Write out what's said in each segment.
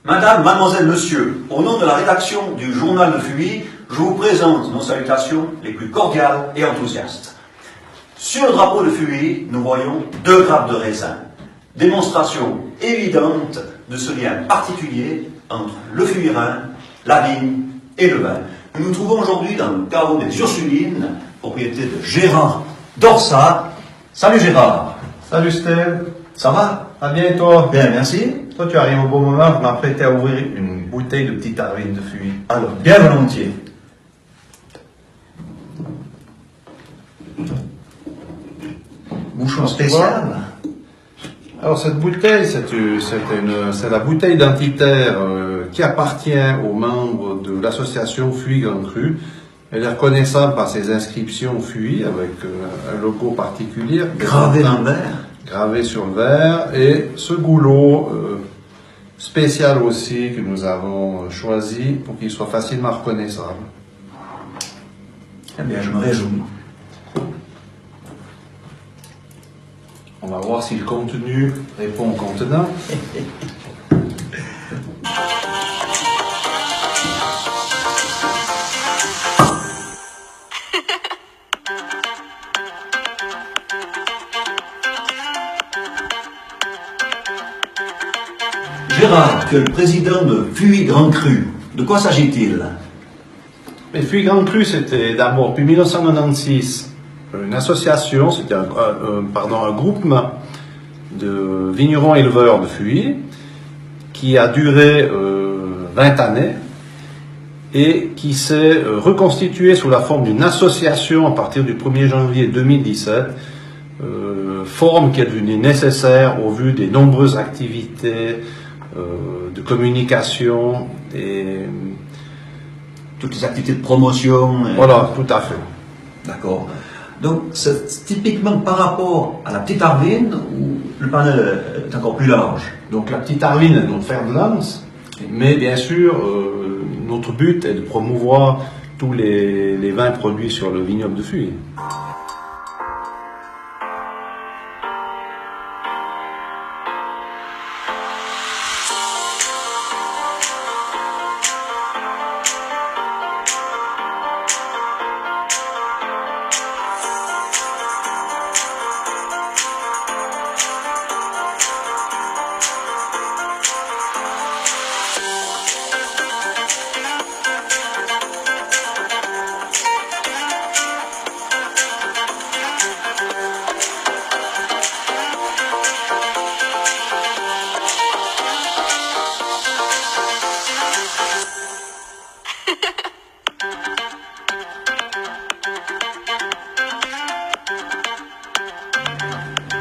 Madame, mademoiselle, monsieur, au nom de la rédaction du journal de Fuy, je vous présente nos salutations les plus cordiales et enthousiastes. Sur le drapeau de Fuy, nous voyons 2 grappes de raisin, démonstration évidente de ce lien particulier entre le fuirin, la vigne et le vin. Nous nous trouvons aujourd'hui dans le caveau des Ursulines, propriété de Gérard Dorsat. Salut Gérard. Salut Steve. Ça va? À bientôt. Bien, merci. Toi, tu arrives au bon moment. Je m'apprêtais à ouvrir une bouteille de petite Arvine de Fuy. Alors, bien volontiers. Bouchon spécial. Alors, cette bouteille, c'est la bouteille d'Antiterre qui appartient aux membres de l'association Fuy Grand Cru. Elle est reconnaissable par ses inscriptions Fuy avec un logo particulier. Gravé dans le verre. Gravé sur le verre. Et ce goulot spécial aussi que nous avons choisi pour qu'il soit facilement reconnaissable. Eh bien, je me réjouis. On va voir si le contenu répond au contenant. Gérard, tu es le président de Fuy Grand Cru. De quoi s'agit-il? Mais Fuy Grand Cru, c'était d'abord, depuis 1996, une association, c'était un groupement de vignerons éleveurs de Fuy qui a duré 20 années et qui s'est reconstitué sous la forme d'une association à partir du 1er janvier 2017, forme qui est devenue nécessaire au vu des nombreuses activités de communication et toutes les activités de promotion. Voilà, tout à fait. D'accord. Donc, c'est typiquement par rapport à la petite Arvine où le panel est encore plus large. Donc, la petite Arvine est notre fer de lance, mais bien sûr, notre but est de promouvoir tous les vins produits sur le vignoble de Fuy.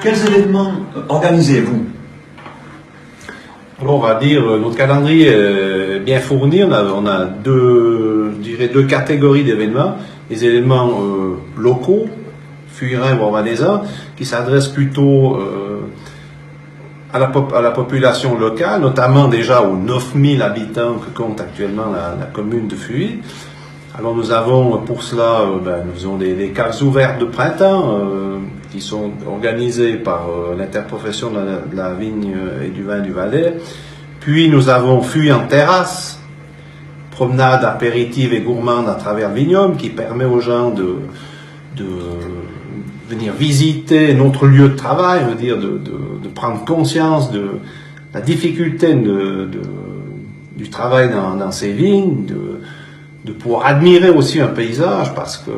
Quels événements organisez-vous? Alors, on va dire, notre calendrier est bien fourni. On a deux catégories d'événements. Les événements locaux, fuyrains voire valaisans, qui s'adressent plutôt à la population locale, notamment déjà aux 9000 habitants que compte actuellement la commune de Fuy. Alors nous avons pour cela, nous faisons des caves ouvertes de printemps qui sont organisées par l'interprofession de la vigne et du vin du Valais. Puis nous avons Fuy en terrasse, promenade apéritive et gourmande à travers le vignoble qui permet aux gens de venir visiter notre lieu de travail, de prendre conscience de la difficulté du travail dans ces vignes, de pouvoir admirer aussi un paysage, parce que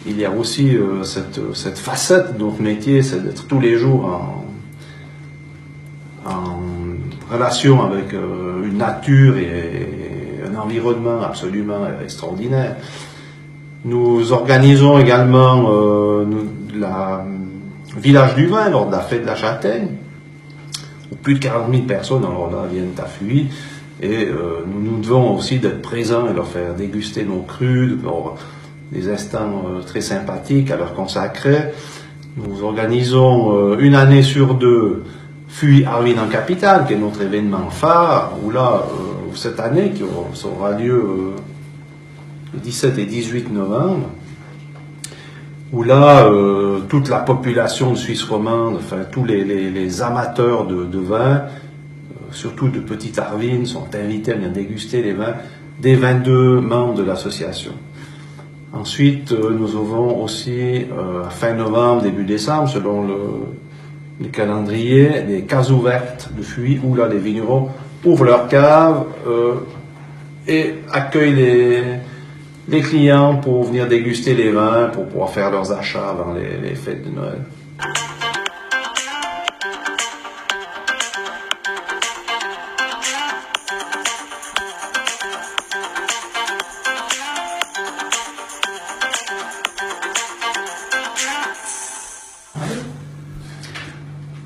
il y a aussi cette facette de notre métier, c'est d'être tous les jours en relation avec une nature et un environnement absolument extraordinaire. Nous organisons également la village du vin lors de la fête de la Châtaigne, où plus de 40 000 personnes viennent à Fuy. Et nous devons aussi d'être présents et leur faire déguster nos crus, des instants très sympathiques à leur consacrer. Nous organisons une année sur deux Fuy Arvine en capitale, qui est notre événement phare, où là, cette année, qui aura lieu le 17 et 18 novembre, où là, toute la population de Suisse romande, enfin tous les amateurs de vin, surtout de Petit Arvin, sont invités à venir déguster les vins des 22 membres de l'association. Ensuite, nous avons aussi, à fin novembre, début décembre, selon le calendrier, des cases ouvertes de Fuy, où là, les vignerons ouvrent leur cave et accueillent les clients pour venir déguster les vins, pour pouvoir faire leurs achats avant les fêtes de Noël.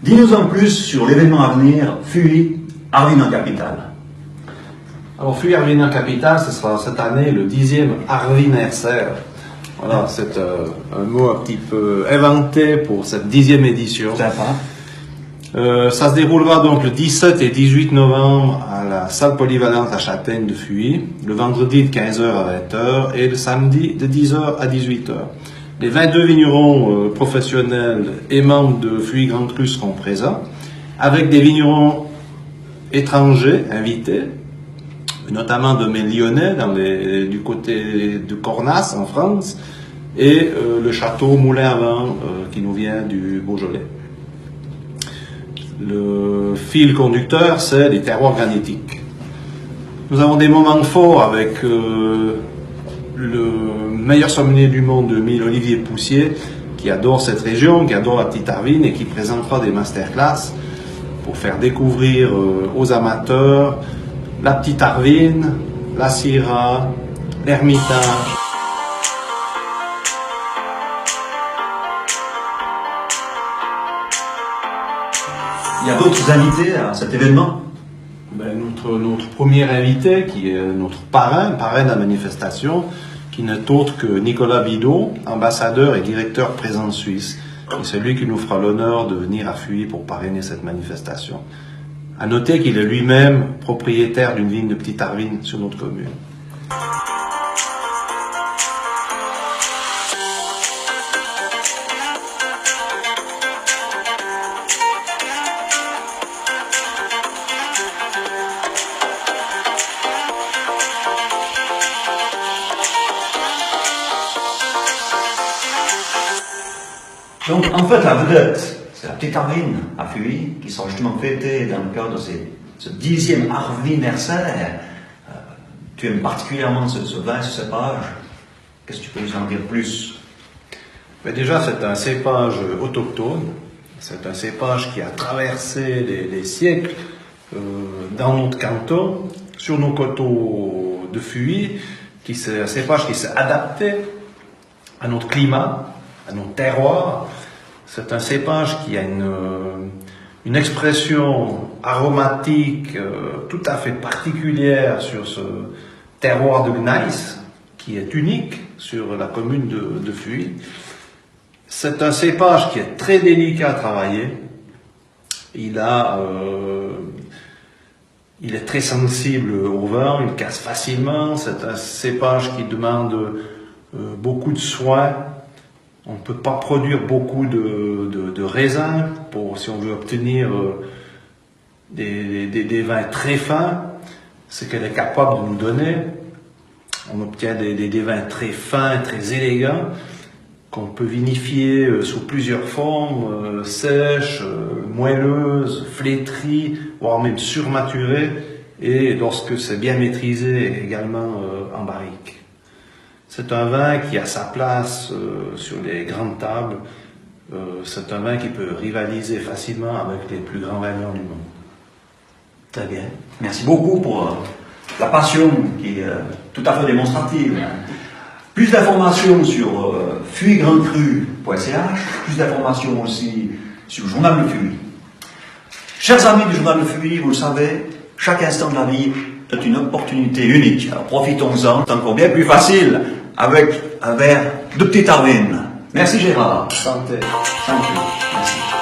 Dis-nous en plus sur l'événement à venir, Fuy, Arvin en capitale. Alors, Fuy Arvin en capitale, ce sera cette année le 10e Arvin-ersaire. Voilà, c'est un mot un petit peu inventé pour cette 10e édition. Sympa. Ça se déroulera donc le 17 et 18 novembre à la salle polyvalente à Châtaigne de Fuy, le vendredi de 15h à 20h et le samedi de 10h à 18h. Les 22 vignerons professionnels et membres de Fuy Grand Cru seront présents, avec des vignerons étrangers invités, notamment de mes lyonnais du côté de Cornas en France, et le château Moulin à Vent qui nous vient du Beaujolais. Le fil conducteur, c'est les terroirs granitiques. Nous avons des moments forts avec le meilleur sommelier du monde, 2000, Olivier Poussier, qui adore cette région, qui adore la Petite Arvin et qui présentera des masterclass pour faire découvrir aux amateurs la Petite Arvin, la Syrah, l'Hermitage. Il y a d'autres invités à cet événement? Notre premier invité, qui est notre parrain de la manifestation, qui n'est autre que Nicolas Bidot, ambassadeur et directeur présence suisse. Et c'est lui qui nous fera l'honneur de venir à Fuy pour parrainer cette manifestation. À noter qu'il est lui-même propriétaire d'une vigne de Petite Arvin sur notre commune. Donc, en fait, la vedette, c'est la Petite Arvin à Fuy, qui sera justement fêtée dans le cadre de ce 10e Arvin-ersaire. Tu aimes particulièrement ce vin, ce cépage. Qu'est-ce que tu peux nous en dire plus? Mais déjà, c'est un cépage autochtone. C'est un cépage qui a traversé les siècles dans notre canton, sur nos coteaux de Fuy. C'est un cépage qui s'est adapté à notre climat, à notre terroir. C'est un cépage qui a une expression aromatique tout à fait particulière sur ce terroir de gneiss, qui est unique sur la commune de Fuy. C'est un cépage qui est très délicat à travailler. Il est très sensible au vent, il casse facilement. C'est un cépage qui demande beaucoup de soins. On ne peut pas produire beaucoup de raisins si on veut obtenir des vins très fins. Ce qu'elle est capable de nous donner. On obtient des vins très fins, très élégants, qu'on peut vinifier sous plusieurs formes, sèches, moelleuses, flétries, voire même surmaturées, et lorsque c'est bien maîtrisé, également en barrique. C'est un vin qui a sa place sur les grandes tables. C'est un vin qui peut rivaliser facilement avec les plus grands vins blancs du monde. Très bien. Merci beaucoup pour la passion qui est tout à fait démonstrative. Plus d'informations sur fuygrandcru.ch, plus d'informations aussi sur le journal de Fuy. Chers amis du journal de Fuy, vous le savez, chaque instant de la vie est une opportunité unique. Alors profitons-en, c'est encore bien plus facile avec un verre de Petite Arvin. Merci Gérard. Santé. Santé. Merci.